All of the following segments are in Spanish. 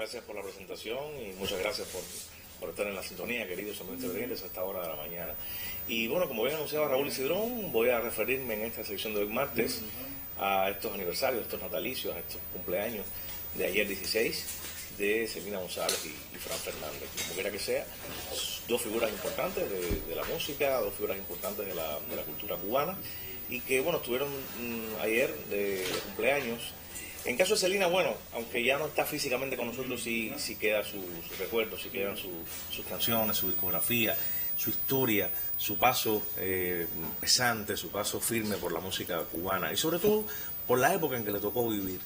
gracias por la presentación y muchas gracias por estar en la sintonía, queridos amigos televidentes, a esta hora de la mañana. Y bueno, como bien anunciado Raúl Isidrón, voy a referirme en esta sección de hoy martes a estos aniversarios, estos natalicios, a estos cumpleaños de ayer 16 de Celina González y Fran Fernández. Como quiera que sea, dos figuras importantes de la música, dos figuras importantes de la cultura cubana, y que bueno, estuvieron ayer de cumpleaños. En caso de Celina, bueno, aunque ya no está físicamente con nosotros, sí queda sus recuerdos, sí quedan sus canciones, su discografía, su historia, su paso pesante, su paso firme por la música cubana y sobre todo por la época en que le tocó vivir.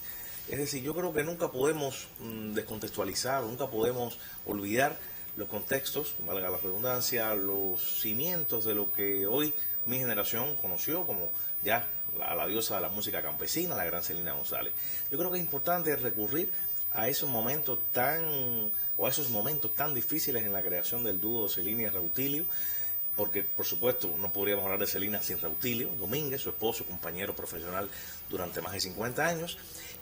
Es decir, yo creo que nunca podemos descontextualizar, nunca podemos olvidar los contextos, valga la redundancia, los cimientos de lo que hoy mi generación conoció como ya a la diosa de la música campesina, la gran Celina González. Yo creo que es importante recurrir a esos momentos tan difíciles en la creación del dúo de Celina y Reutilio, porque por supuesto no podríamos hablar de Celina sin Reutilio Domínguez, su esposo, compañero profesional durante más de 50 años,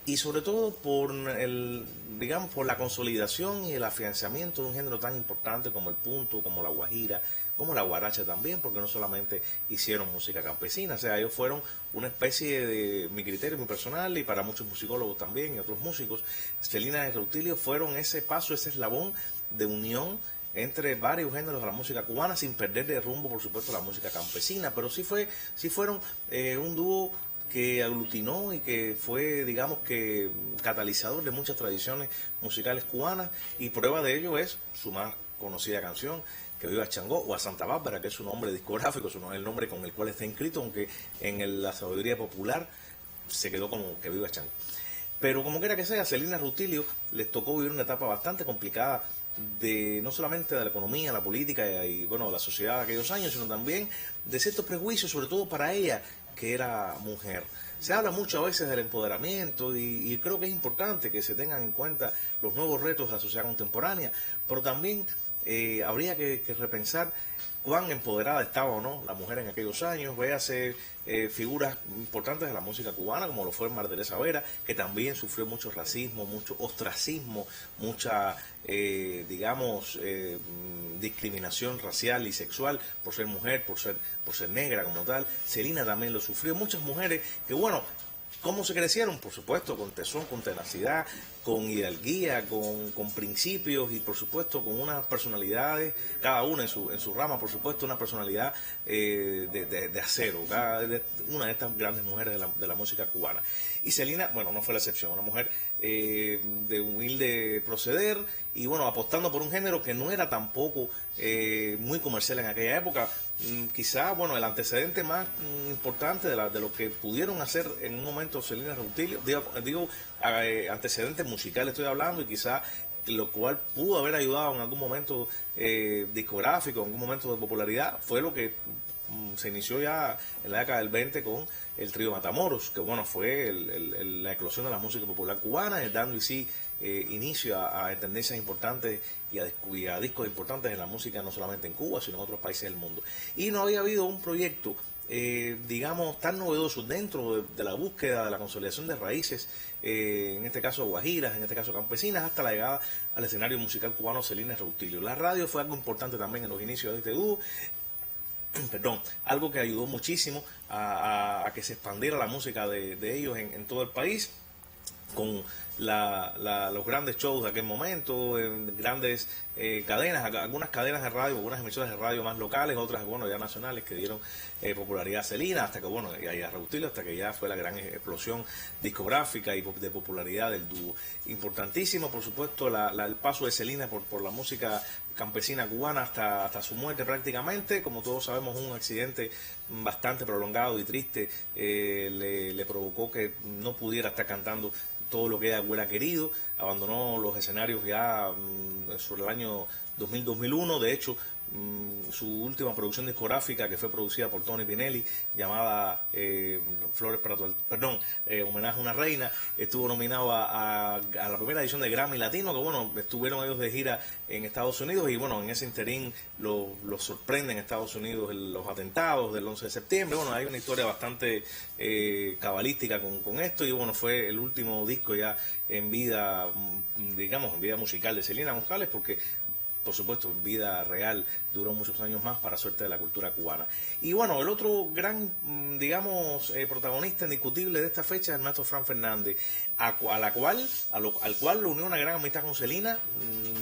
y sobre todo por la consolidación y el afianzamiento de un género tan importante como el punto, como la guajira, como la guaracha también, porque no solamente hicieron música campesina, o sea, ellos fueron una especie de, mi criterio, mi personal, y para muchos musicólogos también y otros músicos, Celina y Reutilio fueron ese paso, ese eslabón de unión entre varios géneros de la música cubana, sin perder de rumbo, por supuesto, la música campesina, pero sí fueron un dúo que aglutinó y que fue, digamos que, catalizador de muchas tradiciones musicales cubanas, y prueba de ello es su más conocida canción, Que Viva Changó, o a Santa Bárbara, que es su nombre discográfico, el nombre con el cual está inscrito, aunque en la sabiduría popular se quedó como Que Viva Changó. Pero como quiera que sea, a Celina Reutilio les tocó vivir una etapa bastante complicada no solamente de la economía, la política y bueno, la sociedad de aquellos años, sino también de ciertos prejuicios, sobre todo para ella, que era mujer. Se habla mucho a veces del empoderamiento y creo que es importante que se tengan en cuenta los nuevos retos de la sociedad contemporánea, pero también habría que repensar cuán empoderada estaba o no la mujer en aquellos años. Véase figuras importantes de la música cubana, como lo fue Mar Teresa Vera, que también sufrió mucho racismo, mucho ostracismo, mucha, discriminación racial y sexual por ser mujer, por ser negra como tal. Celina también lo sufrió. Muchas mujeres que, bueno, ¿cómo se crecieron? Por supuesto, con tesón, con tenacidad, con hidalguía, con principios y, por supuesto, con unas personalidades, cada una en su rama, por supuesto, una personalidad de acero, una de estas grandes mujeres de la música cubana. Y Celina, bueno, no fue la excepción, una mujer de humilde proceder y, bueno, apostando por un género que no era tampoco muy comercial en aquella época. Quizá, bueno, el antecedente más importante de lo que pudieron hacer en un momento Celina Reutilio, digo antecedentes musicales estoy hablando, y quizá lo cual pudo haber ayudado en algún momento discográfico, en algún momento de popularidad, fue lo que se inició ya en la década del 20 con el trío Matamoros, que bueno, fue la eclosión de la música popular cubana, dando inicio a tendencias importantes y a discos importantes en la música, no solamente en Cuba, sino en otros países del mundo. Y no había habido un proyecto, tan novedoso dentro de la búsqueda de la consolidación de raíces, en este caso guajiras, en este caso campesinas, hasta la llegada al escenario musical cubano Celina Reutilio. La radio fue algo importante también en los inicios de este dúo, algo que ayudó muchísimo a que se expandiera la música de ellos en todo el país, con los grandes shows de aquel momento, grandes cadenas, algunas cadenas de radio, algunas emisoras de radio más locales, otras, bueno, ya nacionales, que dieron popularidad a Celina, hasta que, bueno, y a Reutilio, hasta que ya fue la gran explosión discográfica y de popularidad del dúo. Importantísimo, por supuesto, el paso de Celina por la música campesina cubana hasta su muerte prácticamente. Como todos sabemos, un accidente bastante prolongado y triste le provocó que no pudiera estar cantando todo lo que ella hubiera querido. Abandonó los escenarios ya sobre el año 2000-2001. De hecho, su última producción discográfica, que fue producida por Tony Pinelli, llamada Flores para tu, perdón, Homenaje a una Reina. Estuvo nominado a la primera edición de Grammy Latino, que bueno, estuvieron ellos de gira en Estados Unidos, y bueno, en ese interín lo sorprenden en Estados Unidos los atentados del 11 de septiembre. Bueno, hay una historia bastante cabalística con esto, y bueno, fue el último disco ya en vida, digamos, en vida musical de Celina González, porque por supuesto, en vida real duró muchos años más, para suerte de la cultura cubana. Y bueno, el otro gran, digamos, protagonista indiscutible de esta fecha es el maestro Fran Fernández, al cual lo unió una gran amistad con Celina.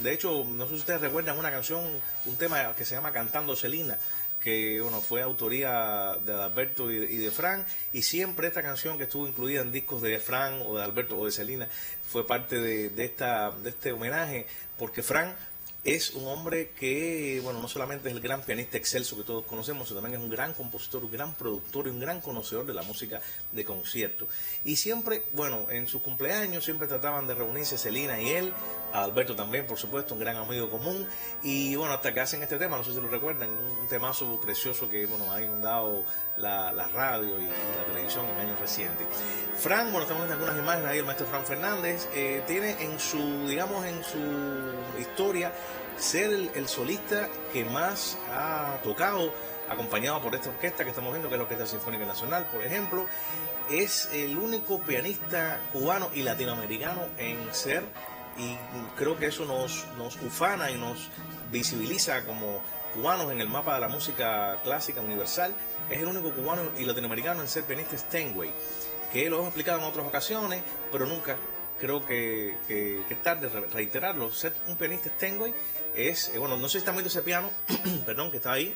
De hecho, no sé si ustedes recuerdan una canción, un tema que se llama Cantando Celina, que bueno, fue autoría de Alberto y de Fran, y siempre esta canción, que estuvo incluida en discos de Fran o de Alberto o de Celina, fue parte de este homenaje, porque Fran es un hombre que, bueno, no solamente es el gran pianista excelso que todos conocemos, sino también es un gran compositor, un gran productor y un gran conocedor de la música de concierto. Y siempre, bueno, en sus cumpleaños siempre trataban de reunirse Celina y él, Alberto también, por supuesto, un gran amigo común. Y bueno, hasta que hacen este tema, no sé si lo recuerdan, un temazo precioso que, bueno, ha inundado la radio y la televisión en años recientes. Fran, bueno, estamos viendo algunas imágenes ahí, el maestro Fran Fernández, tiene en su, digamos, en su historia ser el solista que más ha tocado, acompañado por esta orquesta que estamos viendo, que es la Orquesta Sinfónica Nacional, por ejemplo. Es el único pianista cubano y latinoamericano en ser, y creo que eso nos ufana y nos visibiliza como cubanos en el mapa de la música clásica universal. Es el único cubano y latinoamericano en ser pianista Steinway, que lo hemos explicado en otras ocasiones, pero nunca creo que es tarde reiterarlo. Ser un pianista Steinway es, bueno, no sé si están viendo ese piano, perdón, que está ahí,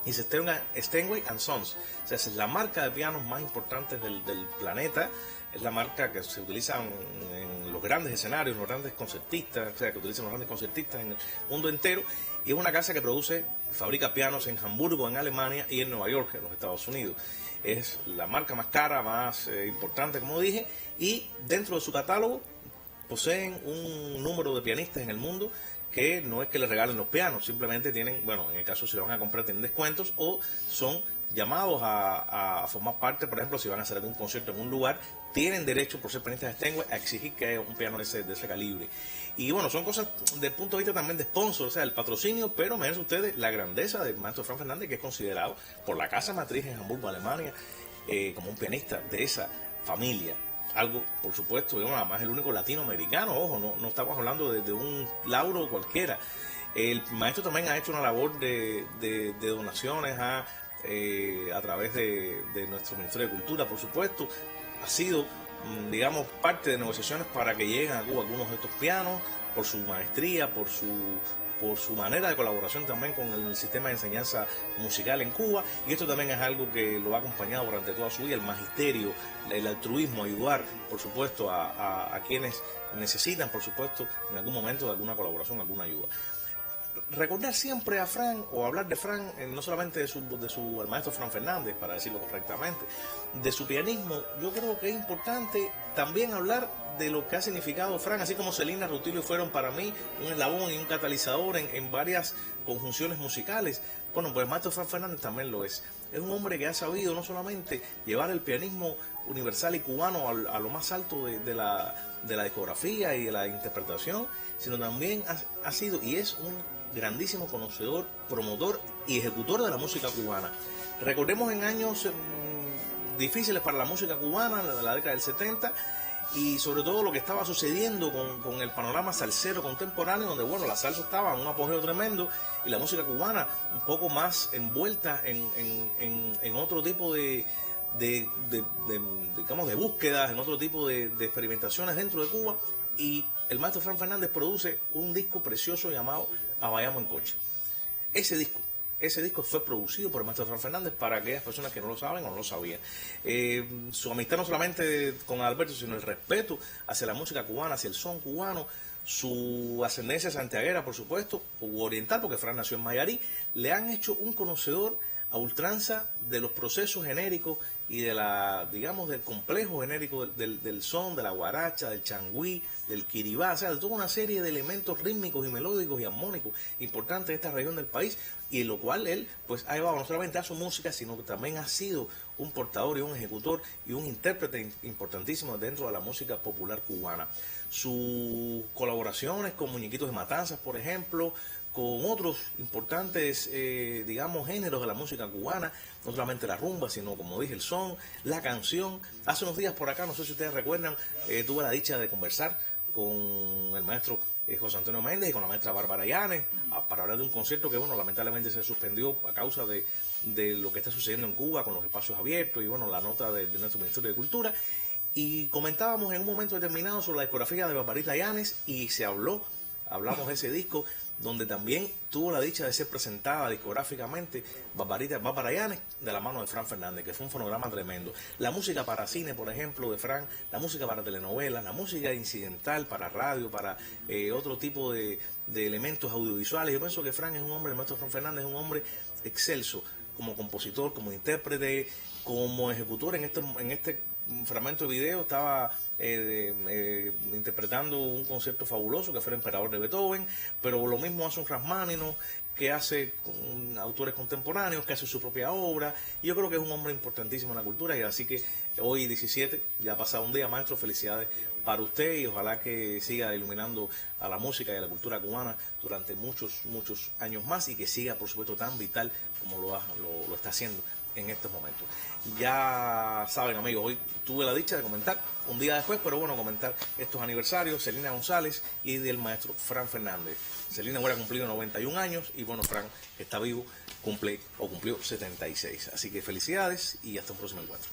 dice Steinway and Sons. O sea, es la marca de pianos más importante del planeta. Es la marca que se utiliza en los grandes escenarios, los grandes concertistas, o sea, que utilizan los grandes concertistas en el mundo entero. Y es una casa que fabrica pianos en Hamburgo, en Alemania, y en Nueva York, en los Estados Unidos. Es la marca más cara, más importante, como dije, y dentro de su catálogo poseen un número de pianistas en el mundo que no es que les regalen los pianos, simplemente tienen, bueno, en el caso si lo van a comprar tienen descuentos, o son llamados a formar parte, por ejemplo, si van a hacer algún concierto en un lugar, tienen derecho, por ser pianistas de Steinway, a exigir que haya un piano de ese calibre. Y bueno, son cosas desde el punto de vista también de sponsor, o sea, el patrocinio, pero me ustedes la grandeza del maestro Fran Fernández, que es considerado por la casa matriz en Hamburgo, Alemania, como un pianista de esa familia. Algo, por supuesto, además el único latinoamericano, ojo, no estamos hablando de un lauro cualquiera. El maestro también ha hecho una labor de donaciones a través de nuestro Ministerio de Cultura, por supuesto. Ha sido, digamos, parte de negociaciones para que lleguen a Cuba algunos de estos pianos, por su maestría, por su manera de colaboración también con el sistema de enseñanza musical en Cuba. Y esto también es algo que lo ha acompañado durante toda su vida, el magisterio, el altruismo, ayudar, por supuesto, a quienes necesitan, por supuesto, en algún momento de alguna colaboración, alguna ayuda. Recordar siempre a Fran, o hablar de Fran, no solamente de su el maestro Fran Fernández, para decirlo correctamente, de su pianismo. Yo creo que es importante también hablar de lo que ha significado Fran, así como Celina Rutilio fueron para mí un eslabón y un catalizador en varias conjunciones musicales. Bueno, pues el maestro Fran Fernández también lo es. Es un hombre que ha sabido no solamente llevar el pianismo universal y cubano a lo más alto de la discografía y de la interpretación, sino también ha sido y es un grandísimo conocedor, promotor y ejecutor de la música cubana. Recordemos en años difíciles para la música cubana, la década del 70, y sobre todo lo que estaba sucediendo con el panorama salsero contemporáneo, donde bueno, la salsa estaba en un apogeo tremendo y la música cubana un poco más envuelta en otro tipo digamos, de búsquedas, en otro tipo de experimentaciones dentro de Cuba. Y el maestro Fran Fernández produce un disco precioso llamado A Vayamos en Coche. Ese disco fue producido por el maestro Fran Fernández, para aquellas personas que no lo saben o no lo sabían. Su amistad no solamente con Alberto, sino el respeto hacia la música cubana, hacia el son cubano, su ascendencia santiaguera, por supuesto, u oriental, porque Fran nació en Mayarí, le han hecho un conocedor a ultranza de los procesos genéricos y de la, digamos, del complejo genérico del son, de la guaracha, del changüí, del quiribá, o sea, de toda una serie de elementos rítmicos y melódicos y armónicos importantes de esta región del país, y en lo cual él pues ha llevado no solamente a su música, sino que también ha sido un portador y un ejecutor y un intérprete importantísimo dentro de la música popular cubana. Sus colaboraciones con Muñequitos de Matanzas, por ejemplo, con otros importantes, digamos, géneros de la música cubana, no solamente la rumba, sino, como dije, el son, la canción. Hace unos días por acá, no sé si ustedes recuerdan, tuve la dicha de conversar con el maestro José Antonio Méndez y con la maestra Bárbara Llanes para hablar de un concierto que, bueno, lamentablemente se suspendió a causa de lo que está sucediendo en Cuba con los espacios abiertos y, bueno, la nota de nuestro Ministerio de Cultura. Y comentábamos en un momento determinado sobre la discografía de Barbarita Llanes y hablamos de ese disco donde también tuvo la dicha de ser presentada discográficamente Bárbara Llanes de la mano de Fran Fernández, que fue un fonograma tremendo. La música para cine, por ejemplo, de Fran, la música para telenovelas, la música incidental para radio, para otro tipo de elementos audiovisuales. Yo pienso que Fran es un hombre, el maestro Fran Fernández es un hombre excelso como compositor, como intérprete, como ejecutor. En este fragmento de video estaba interpretando un concepto fabuloso que fue El Emperador de Beethoven, pero lo mismo hace un Rachmaninoff, que hace con autores contemporáneos, que hace su propia obra, y yo creo que es un hombre importantísimo en la cultura, y así que hoy 17, ya ha pasado un día, maestro, felicidades para usted, y ojalá que siga iluminando a la música y a la cultura cubana durante muchos años más, y que siga, por supuesto, tan vital como lo está haciendo en estos momentos. Ya saben, amigos, hoy tuve la dicha de comentar un día después, pero bueno, comentar estos aniversarios, Celina González y del maestro Fran Fernández. Celina hubiera cumplido 91 años y bueno, Fran está vivo, cumplió 76. Así que felicidades y hasta un próximo encuentro.